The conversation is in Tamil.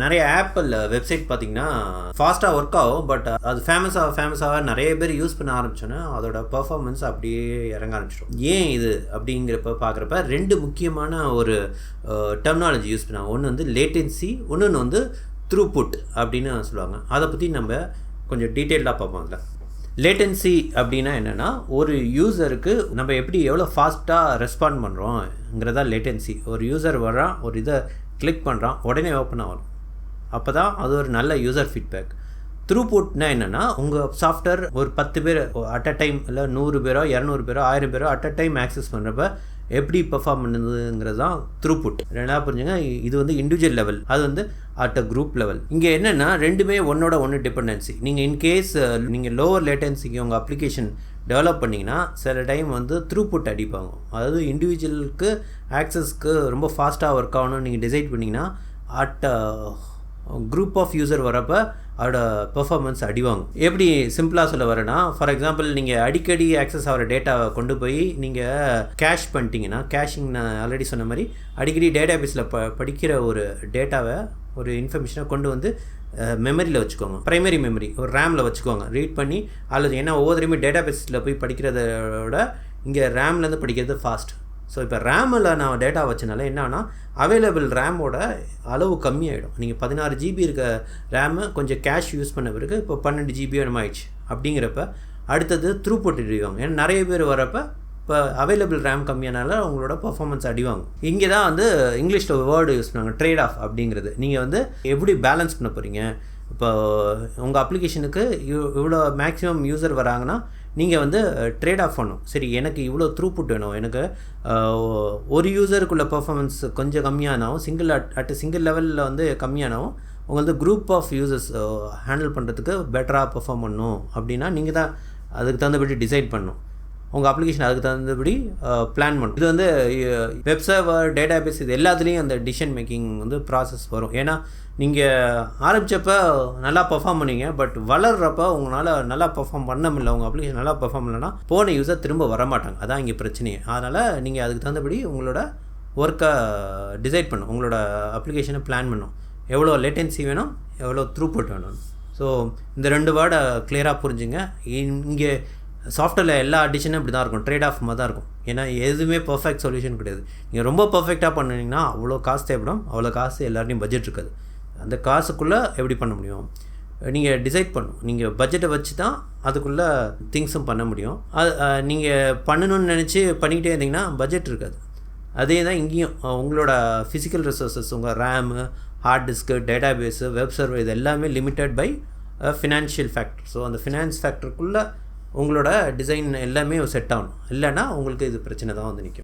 நிறைய ஆப்பிள் வெப்சைட் பார்த்தீங்கன்னா ஃபாஸ்ட்டாக ஒர்க் ஆகும். பட் அது ஃபேமஸாக நிறைய பேர் யூஸ் பண்ண ஆரம்பிச்சோன்னா அதோட பர்ஃபார்மன்ஸ் அப்படியே இறங்க ஆரம்பிச்சிடும். ஏன் இது அப்படிங்கிறப்ப பார்க்குறப்ப 2 முக்கியமான ஒரு டெர்மினாலஜி யூஸ் பண்ணாங்க. ஒன்று வந்து லேட்டன்சி, இன்னொன்று வந்து த்ரூபுட் அப்படின்னு சொல்லுவாங்க. அதை பற்றி நம்ம கொஞ்சம் டீட்டெயில்டாக பார்ப்போம். அதில் லேட்டன்சி அப்படின்னா என்னென்னா, ஒரு யூசருக்கு நம்ம எப்படி எவ்வளோ ஃபாஸ்ட்டாக ரெஸ்பாண்ட் பண்ணுறோங்கிறதா லேட்டன்சி. ஒரு யூசர் வரான், ஒரு இதை கிளிக் பண்ணுறான், உடனே ஓப்பன் ஆகணும். அப்போ தான் அது ஒரு நல்ல யூசர் ஃபீட்பேக். த்ரூபுட்னா என்னென்னா, உங்கள் சாஃப்ட்வேர் ஒரு 10 பேர் அட் அ டைம், இல்லை 100 பேரோ 200 பேரோ 1000 பேரோ அட் அ டைம் ஆக்சஸ் பண்ணுறப்ப எப்படி பெர்ஃபார்ம் பண்ணுதுங்கிறது தான் த்ரூபுட். ரெண்டாவது புரிஞ்சுங்க, இது வந்து இண்டிவிஜுவல் லெவல், அது வந்து அட் அ குரூப் லெவல். இங்கே என்னென்னா, ரெண்டுமே ஒன்னோட ஒன்று டிபெண்டன்சி. நீங்கள் இன்கேஸ் நீங்கள் லோவர் லேட்டன்சிக்கு உங்கள் அப்ளிகேஷன் டெவலப் பண்ணிங்கன்னா சில டைம் வந்து த்ரூபுட் அடிப்பாங்க. அதாவது இண்டிவிஜுவலுக்கு ஆக்சஸ்க்கு ரொம்ப ஃபாஸ்ட்டாக ஒர்க் ஆகணும்னு நீங்கள் டிசைட் பண்ணிங்கன்னா அட் குரூப் ஆஃப் யூசர் வரப்போ அதோட பெர்ஃபார்மன்ஸ் அடிவாங்க. எப்படி சிம்பிளாக சொல்ல வரேன்னா, ஃபார் எக்ஸாம்பிள் நீங்கள் அடிக்கடி ஆக்சஸ் ஆகிற டேட்டாவை கொண்டு போய் நீங்கள் கேஷ் பண்ணிட்டீங்கன்னா, கேஷிங் நான் ஆல்ரெடி சொன்ன மாதிரி அடிக்கடி டேட்டா பேஸில் படிக்கிற ஒரு டேட்டாவை, ஒரு இன்ஃபர்மேஷனை கொண்டு வந்து மெமரியில் வச்சுக்கோங்க. ப்ரைமரி மெமரி ஒரு ரேமில் வச்சுக்கோங்க, ரீட் பண்ணி. அல்லது ஏன்னா ஒவ்வொருத்தரையுமே டேட்டா பேஸில் போய் படிக்கிறதோட இங்கே ரேம்லேருந்து படிக்கிறது ஃபாஸ்ட். ஸோ இப்போ ரேமில் நான் டேட்டா வச்சனால என்னன்னா, அவைலபிள் ரேமோட அளவு கம்மியாகிடும். நீங்கள் 16 GB இருக்க ரேமு கொஞ்சம் கேஷ் யூஸ் பண்ண பிறகு இப்போ 12 GB நம்ம ஆயிடுச்சு. அப்படிங்கிறப்ப அடுத்தது த்ரூபுட் அடிவாங்க. ஏன்னா நிறைய பேர் வரப்போ இப்போ அவைலபிள் ரேம் கம்மியானால உங்களோட பர்ஃபார்மன்ஸ் அடிவாங்க. இங்கே தான் வந்து இங்கிலீஷில் வேர்டு யூஸ் பண்ணுவாங்க, ட்ரேட் ஆஃப் அப்படிங்கிறது. நீங்கள் வந்து எப்படி பேலன்ஸ் பண்ண போகிறீங்க? இப்போ உங்கள் அப்ளிகேஷனுக்கு இவ்வளோ மேக்ஸிமம் யூசர் வராங்கன்னா நீங்கள் வந்து ட்ரேட் ஆஃப் பண்ணணும். சரி, எனக்கு இவ்வளோ த்ரூபுட் வேணும், எனக்கு ஒரு யூசருக்குள்ள பர்ஃபார்மன்ஸ் கொஞ்சம் கம்மியானாவும், சிங்கிள் லெவலில் வந்து கம்மியானாவும் உங்களுக்கு குரூப் ஆஃப் யூசர்ஸ் ஹேண்டில் பண்ணுறதுக்கு பெட்டராக பெர்ஃபார்ம் பண்ணணும். அப்படின்னா நீங்கள் தான் அதுக்கு தகுந்தபடி டிசைட் பண்ணணும். உங்கள் அப்ளிகேஷன் அதுக்கு தகுந்தபடி பிளான் பண்ணணும். இது வந்து வெப் சர்வர், டேட்டா பேஸ், இது எல்லாத்துலேயும் அந்த டிசிஷன் மேக்கிங் வந்து ப்ராசஸ் வரும். ஏன்னா நீங்கள் ஆரம்பித்தப்போ நல்லா பெர்ஃபார்ம் பண்ணுவீங்க, பட் வளர்கிறப்ப உங்களால் நல்லா பெர்ஃபார்ம் பண்ண முடியல, உங்கள் அப்ளிகேஷன் நல்லா பெர்ஃபார்ம் பண்ணலன்னா போன யூஸர் திரும்ப வரமாட்டாங்க. அதான் இங்கே பிரச்சனையே. அதனால் நீங்கள் அதுக்கு தகுந்தபடி உங்களோட ஒர்க்கை டிசைட் பண்ணணும், உங்களோட அப்ளிகேஷனை பிளான் பண்ணணும். எவ்வளோ லேட்டன்சி வேணும், எவ்வளோ த்ரூபுட் வேணும். ஸோ இந்த 2 வேர்டை கிளியராக புரிஞ்சுங்க. இங்கே சாஃப்ட்வேரில் எல்லா அடிஷனும் இப்படி தான் இருக்கும், ட்ரேட் ஆஃப் மாதிரி தான் இருக்கும். ஏன்னா எதுவுமே பர்ஃபெக்ட் சொல்யூஷன் கிடையாது. நீங்கள் ரொம்ப பர்ஃபெக்டாக பண்ணிங்கன்னா அவ்வளோ காசு தேவைப்படும். அவ்வளோ காசு எல்லாருடையும் பட்ஜெட் இருக்காது. அந்த காசுக்குள்ளே எப்படி பண்ண முடியும்? நீங்கள் டிசைட் பண்ணணும். நீங்கள் பட்ஜெட்டை வச்சு தான் அதுக்குள்ளே திங்ஸும் பண்ண முடியும். அது நீங்கள் பண்ணணும்னு நினச்சி பண்ணிக்கிட்டே இருந்தீங்கன்னா பட்ஜெட் இருக்காது. அதே தான் இங்கேயும் உங்களோட ஃபிசிக்கல் ரிசோர்ஸஸ், உங்கள் RAM, hard disk, data base, web server, இது எல்லாமே limited by financial factor. So அந்த ஃபினான்ஸ் ஃபேக்டருக்குள்ளே உங்களோட டிசைன் எல்லாமே செட் ஆகணும். இல்லைன்னா உங்களுக்கு இது பிரச்சனை தான் வந்து நிற்கும்.